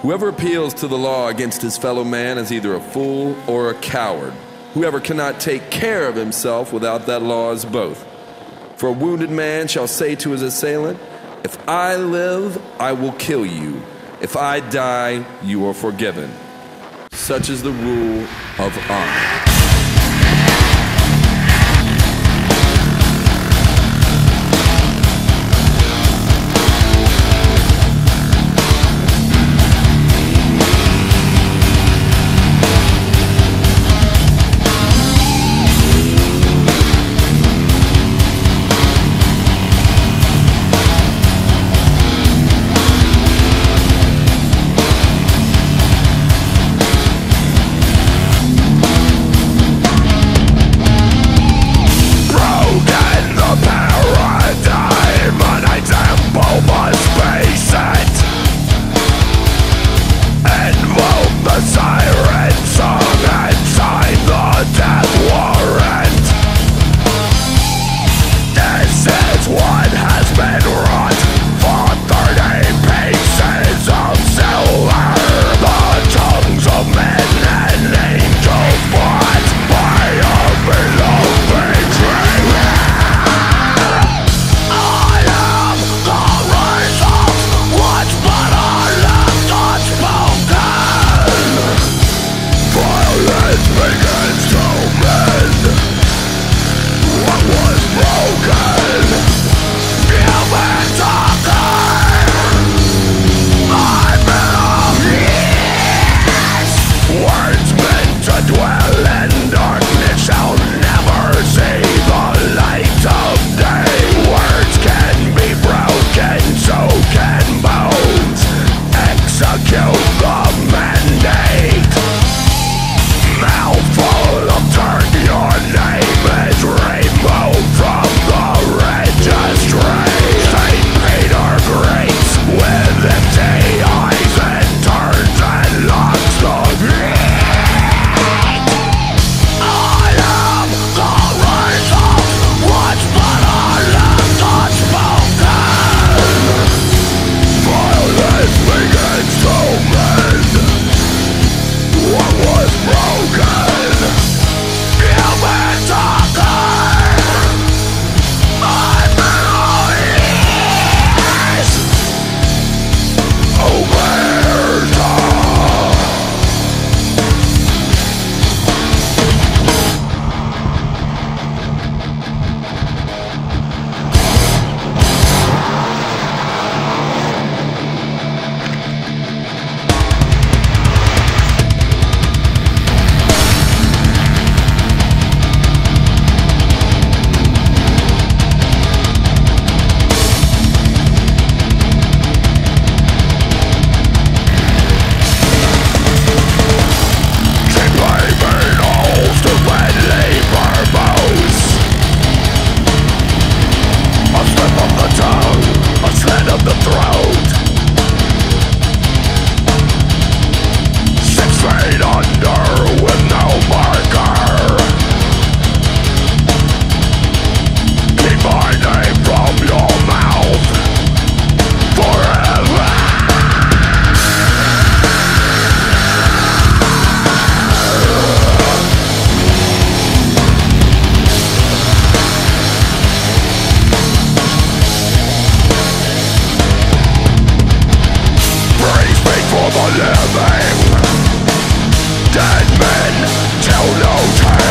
Whoever appeals to the law against his fellow man is either a fool or a coward. Whoever cannot take care of himself without that law is both. For a wounded man shall say to his assailant, "If I live, I will kill you. If I die, you are forgiven." Such is the rule of honor. Living dead men tell no tale.